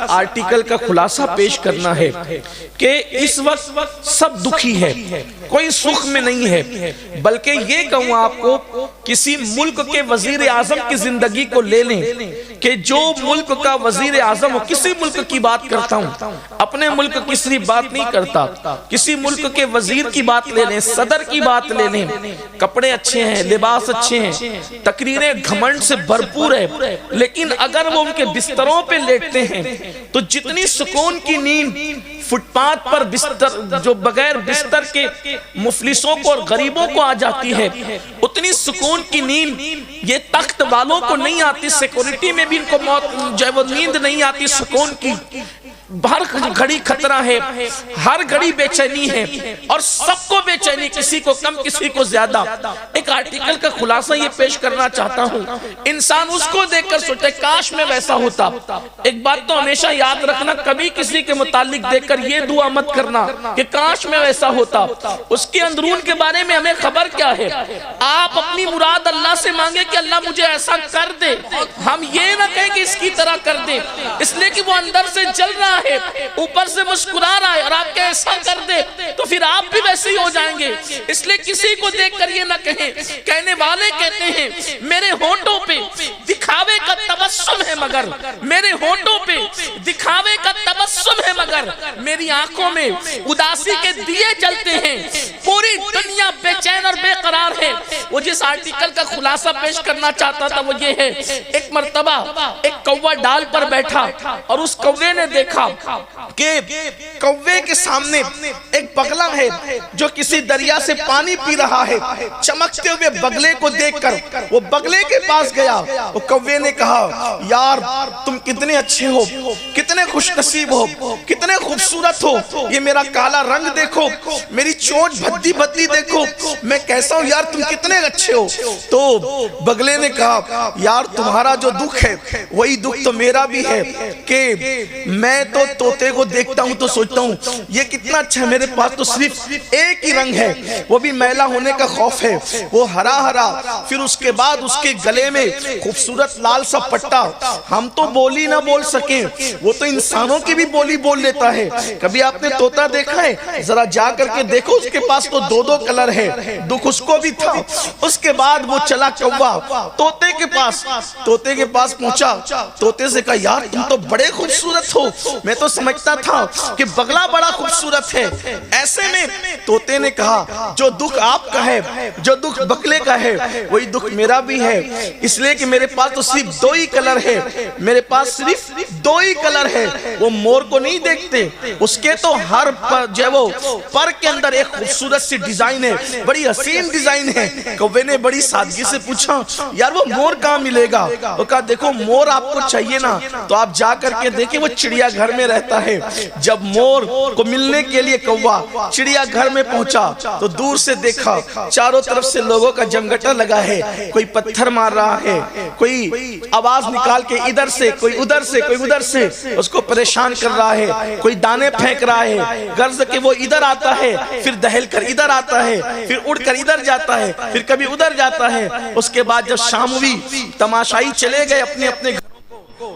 Article کا خلاصہ پیش کرنا ہے کہ اس وقت سب دکھی ہے، کوئی سکھ میں نہیں ہے، بلکہ یہ کہوں آپ کو کسی ملک کے وزیر اعظم کی زندگی کو لے لیں کہ جو ملک کا وزیر اعظم ہو، کسی ملک کی بات کرتا ہوں، اپنے ملک کی صرف بات نہیں کرتا، کسی ملک کے وزیر کی بات لے لیں، صدر کی بات لے لیں، کپڑے اچھے ہیں، لباس اچھے ہیں، تقریریں گھمنڈ سے بھرپور ہے، لیکن اگر وہ ان کے بستروں پہ لیٹتے ہیں تو جتنی سکون کی نیند فٹ پاتھ پر بستر جو بغیر بستر کے مفلسوں کو اور غریبوں کو آ جاتی ہے، اتنی سکون کی نیند یہ تخت والوں کو نہیں آتی، سیکورٹی میں بھی ان کو جو ہے وہ نیند نہیں آتی سکون کی، ہر گھڑی خطرہ ہے، ہر گھڑی بے چینی ہے، اور سب کو بے چینی، کسی کو کم کسی کو زیادہ۔ ایک آرٹیکل کا خلاصہ یہ پیش کرنا چاہتا ہوں، انسان اس کو دیکھ کر سوچتا ہے کاش میں ویسا ہوتا۔ ایک بات تو ہمیشہ یاد رکھنا، کبھی کسی کے متعلق دیکھ کر یہ دعا مت کرنا کہ کاش میں ویسا ہوتا، اس کے اندرون کے بارے میں ہمیں خبر کیا ہے۔ آپ اپنی مراد اللہ سے مانگے کہ اللہ مجھے ایسا کر دے، ہم یہ نہ کہیں کہ اس کی طرح کر دے، اس لیے کہ وہ اندر سے جل رہا ہے، اوپر سے مسکرا رہا ہے، اور آپ کے ایسا کر دے تو پھر آپ بھی ویسے ہی ہو جائیں گے۔ اس لیے کسی کو دیکھ کر یہ نہ کہیں، کہنے والے کہتے ہیں میرے ہونٹوں پہ دکھاوے کا تبسم ہے، مگر میرے ہونٹوں پہ دکھاوے کا تبسم ہے، مگر میری آنکھوں میں اداسی کے دیے جلتے ہیں، پوری دنیا بے چین اور بے قرار ہے۔ وہ جس آرٹیکل کا خلاصہ پیش کرنا چاہتا تھا وہ یہ ہے، ایک مرتبہ ایک کوہ ڈال پر بیٹھا اور اس کوے نے دیکھا کہ کوے کے سامنے ایک بگلا ہے جو کسی دریا سے پانی پی رہا ہے۔ چمکتے ہوئے بگلے کو دیکھ کر وہ بگلے کے پاس گیا، وہ کوے نے کہا یار تم کتنے اچھے ہو، کتنے خوش نصیب ہو، کتنے خوبصورت ہو، یہ میرا کالا رنگ دیکھو، میری چونچ بھدی بھدی دیکھو، میں کیسا ہوں یار، تم کتنے اچھے ہو۔ تو بگلے نے کہا یار تمہارا جو دکھ ہے وہی دکھ تو میرا بھی ہے کہ میں تو طوطے کو دیکھتا ہوں تو سوچتا ہوں یہ کتنا اچھا ہے، میرے پاس تو صرف ایک ہی رنگ ہے، وہ بھی میلا ہونے کا خوف ہے، وہ ہرا ہرا، پھر اس کے بعد اس کے گلے میں خوبصورت لال سا پٹا، ہم تو بولی نہ بول سکیں، وہ تو انسانوں کی بھی بولی بول لیتا ہے۔ کبھی آپ نے طوطا دیکھا ہے؟ ذرا جا کر کے دیکھو، اس کے پاس تو دو دو کلر ہے، دکھ اس کو بھی تھا۔ اس کے بعد وہ چلا کوہ طوطے کے پاس پہنچا، طوطے سے کہا یار تم تو بڑے خوبصورت ہو، میں تو سمجھتا تھا کہ بگلا بڑا خوبصورت ہے۔ ایسے میں طوطے نے کہا جو دکھ آپ کا ہے، جو دکھ بگلے کا ہے، وہی دکھ میرا بھی ہے، اس لیے کہ میرے پاس تو صرف دو ہی کلر ہے، میرے پاس صرف دو ہی کلر ہے۔ وہ مور کو نہیں دیکھتے، اس کے تو ہر جو وہ پر کے اندر ایک خوبصورت سی ڈیزائن ہے، بڑی حسین ڈیزائن ہے۔ کوے نے بڑی سادگی سے پوچھا یار وہ مور کہاں ملے گا؟ وہ کہا دیکھو مور آپ کو چاہیے نا تو آپ جا کر کے دیکھیں، وہ چڑیا گھر میں رہتا ہے۔ جب مور کو ملنے کے لیے کوہ چڑیا گھر میں پہنچا تو دور سے دیکھا چاروں طرف سے لوگوں کا جمگٹا لگا ہے، کوئی پتھر مار رہا ہے، کوئی آواز نکال کے ادھر سے، کوئی ادھر سے، کوئی ادھر سے اس کو پریشان کر رہا ہے، کوئی دانے پھینک رہا ہے، غرض کہ وہ ادھر آتا ہے پھر دہل کر ادھر آتا ہے، پھر اڑ کر ادھر جاتا ہے، پھر کبھی ادھر جاتا ہے۔ اس کے بعد جب شام ہوئی تماشائی چلے گئے اپنے اپنے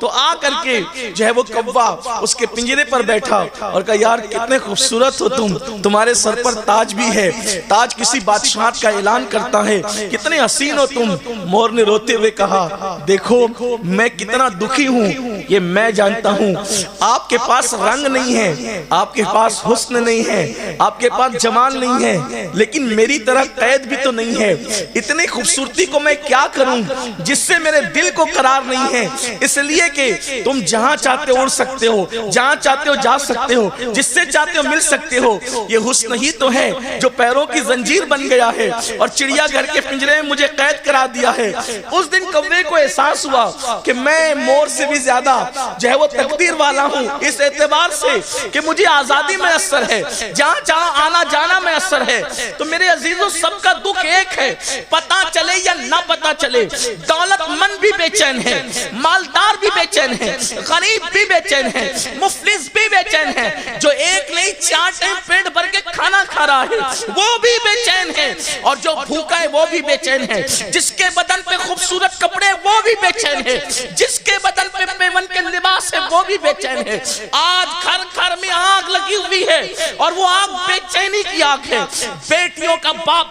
تو آ کر کے جو ہے وہ کوہ اس کے پنجرے پر بیٹھا اور کہا یار کتنے خوبصورت ہو تم، تمہارے سر پر تاج بھی ہے، تاج کسی بادشاہت کا اعلان کرتا ہے، کتنے حسین ہو تم۔ مور نے روتے ہوئے کہا دیکھو میں کتنا دکھی ہوں یہ میں جانتا ہوں، آپ کے پاس رنگ نہیں ہے، آپ کے پاس حسن نہیں ہے، آپ کے پاس جمال نہیں ہے، لیکن میری طرح قید بھی تو نہیں ہے، اتنی خوبصورتی کو میں کیا کروں جس سے میرے دل کو قرار نہیں ہے، اس لیے کہ تم جہاں چاہتے ہو اڑ سکتے ہو، جہاں چاہتے ہو جا سکتے ہو، جس سے چاہتے ہو مل سکتے ہو، یہ حسن ہی تو ہے جو پیروں کی زنجیر بن گیا ہے اور چڑیا گھر کے پنجرے میں مجھے قید کرا دیا ہے۔ اس دن کوے کو احساس ہوا کہ میں مور سے بھی زیادہ جو ہے وہ تقدیر والا ہوں، اس اعتبار سے کہ مجھے آزادی میسر ہے، جہاں چاہاں آنا جانا میسر ہے۔ تو میرے عزیزوں سب کا دکھ ایک ہے، پتہ چلے یا نہ پتہ چلے، دولت مند بھی بے چین ہے، مالدار بھی بے چین ہے، غریب بھی بے چین ہے، مفلس بھی بے چین ہے، جو ایک نہیں چار ٹائم پیٹ بھر کے کھانا کھا رہا ہے وہ بھی بے چین ہے، اور جو بھوکا ہے وہ بھی بے چین ہے، جس کے بدن پہ خوبصورت کپڑے وہ بھی بے چین ہے، جس کے بدن پہ پیون کے لباس ابتدا سے وہ بھی بے چین ہے. آج گھر گھر میں آگ لگی ہوئی ہے اور وہ آگ بے چینی کی آگ ہے. بیٹیوں کا باپ